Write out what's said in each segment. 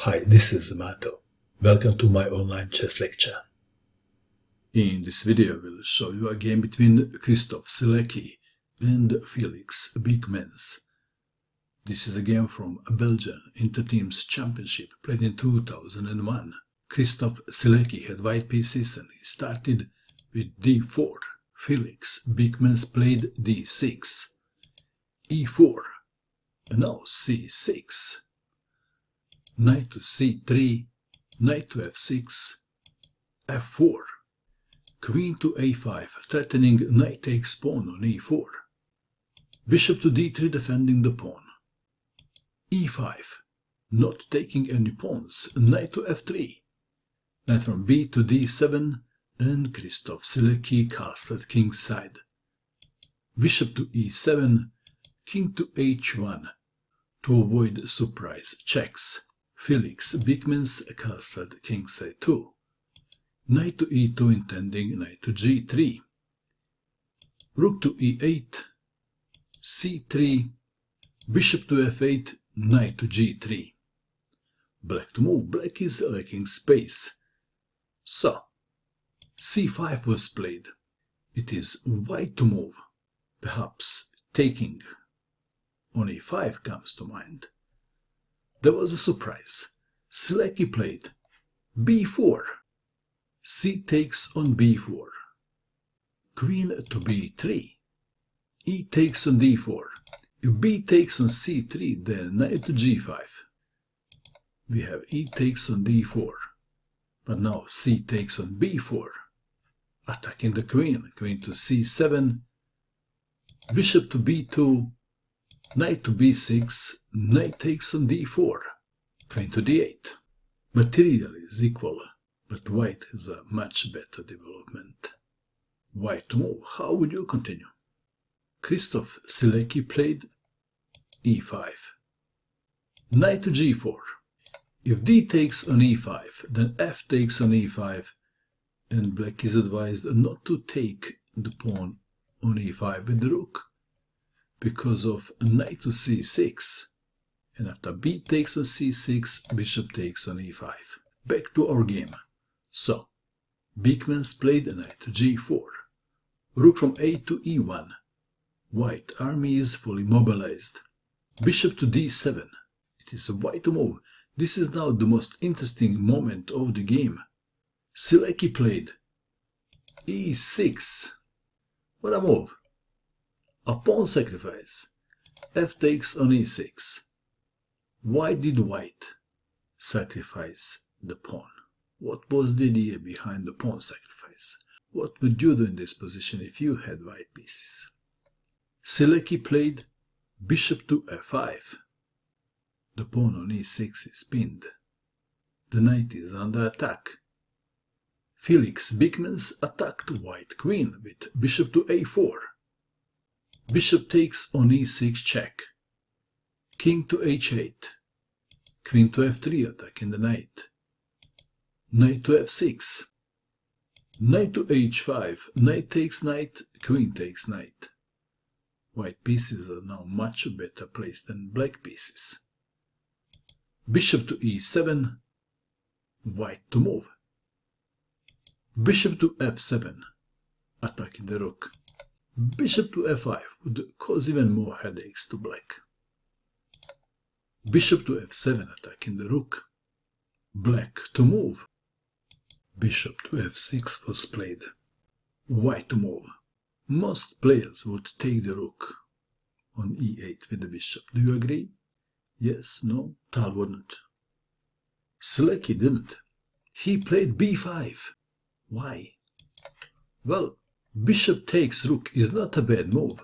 Hi, this is Mato. Welcome to my online chess lecture. In this video, I will show you a game between Christof Sielecki and Felix Beeckmans. This is a game from a Belgian Interteams championship played in 2001. Christof Sielecki had white pieces and he started with d4. Felix Beeckmans played d6, e4, and now c6. Knight to c3, knight to f6, f4, queen to a5, threatening knight takes pawn on e4, bishop to d3 defending the pawn, e5, not taking any pawns, knight to f3, knight from b to d7, and Christof Sielecki castled kingside, bishop to e7, king to h1, to avoid surprise checks. Felix Beeckmans castled kingside 2, knight to e2 intending knight to g3, rook to e8, c3, bishop to f8, knight to g3. Black to move, black is lacking space. So, c5 was played. It is white to move. Perhaps taking on e5 comes to mind. There was a surprise. Sielecki played b4. C takes on b4. Queen to b3. E takes on d4. If b takes on c3, then knight to g5. We have e takes on d4. But now c takes on b4. Attacking the queen. Queen to c7. Bishop to b2. Knight to b6, knight takes on d4, queen to d8. Material is equal, but white has a much better development. White to move, how would you continue? Christof Sielecki played e5. Knight to g4. If d takes on e5, then f takes on e5, and black is advised not to take the pawn on e5 with the rook, because of knight to c6, and after b takes on c6, bishop takes on e5. Back to our game. So, Beeckmans played a knight to g4, rook from a to e1. White army is fully mobilized. Bishop to d7. It is a white to move. This is now the most interesting moment of the game. Sielecki played e6. What a move! A pawn sacrifice. F takes on e6. Why did white sacrifice the pawn? What was the idea behind the pawn sacrifice? What would you do in this position if you had white pieces? Sielecki played bishop to f5. The pawn on e6 is pinned. The knight is under attack. Felix Beeckmans attacked white queen with bishop to a4. Bishop takes on e6 check. King to h8. Queen to f3 attacking the knight. Knight to f6. Knight to h5. Knight takes knight. Queen takes knight. White pieces are now much better placed than black pieces. Bishop to e7. White to move. Bishop to f7. Attacking the rook. Bishop to f5 would cause even more headaches to black. Bishop to f7 attacking the rook. Black to move. Bishop to f6 was played. White to move. Most players would take the rook on e8 with the bishop. Do you agree? Yes, no, Tal wouldn't. Sielecki didn't. He played b5. Why? Well, bishop takes rook is not a bad move,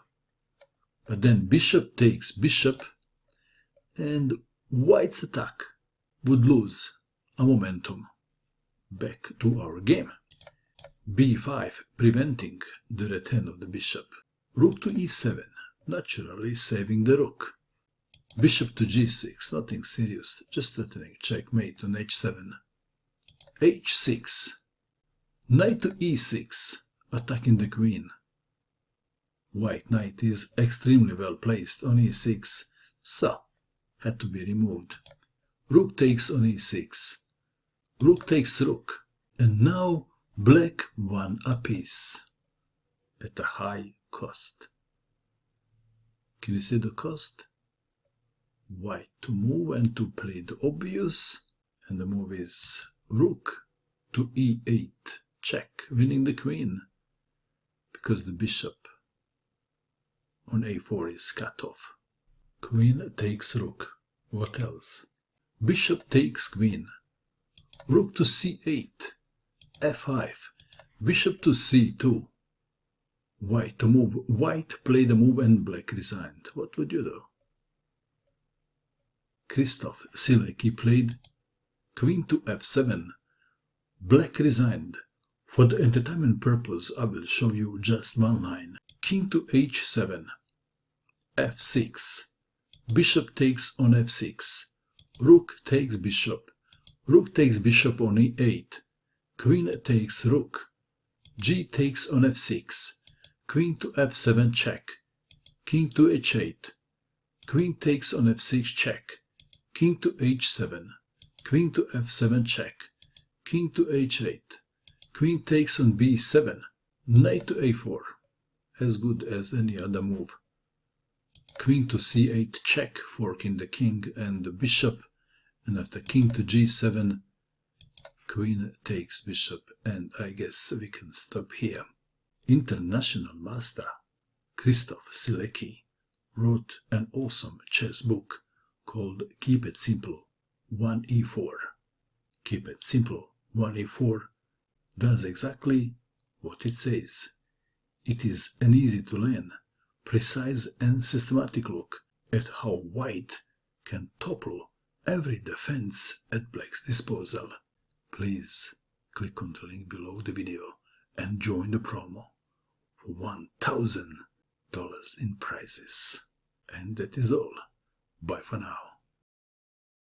but then bishop takes bishop, and white's attack would lose a momentum. Back to our game. b5 preventing the return of the bishop. Rook to e7, naturally saving the rook. Bishop to g6, nothing serious, just threatening checkmate on h7. h6. Knight to e6. Attacking the queen. White knight is extremely well placed on e6, so had to be removed. Rook takes on e6. Rook takes rook. And now black won a piece at a high cost. Can you see the cost? White to move and to play the obvious. And the move is rook to e8. Check, winning the queen. Because the bishop on a4 is cut off. Queen takes rook. What else? Bishop takes queen. Rook to c8. f5. Bishop to c2. White to move. White played the move and black resigned. What would you do? Christof Sielecki played queen to f7. Black resigned. For the entertainment purpose, I will show you just one line. King to h7. f6. Bishop takes on f6. Rook takes bishop. Rook takes bishop on e8. Queen takes rook. G takes on f6. Queen to f7 check. King to h8. Queen takes on f6 check. King to h7. Queen to f7 check. King to h8. Queen takes on b7. Knight to a4. As good as any other move. Queen to c8 check, forking the king and the bishop. And after king to g7, queen takes bishop. And I guess we can stop here. International master Christof Sielecki wrote an awesome chess book called Keep It Simple 1e4. Keep It Simple 1e4 does exactly what it says. It is an easy to learn, precise and systematic look at how white can topple every defense at black's disposal. Please click on the link below the video and join the promo for $1,000 in prizes. And that is all. Bye for now.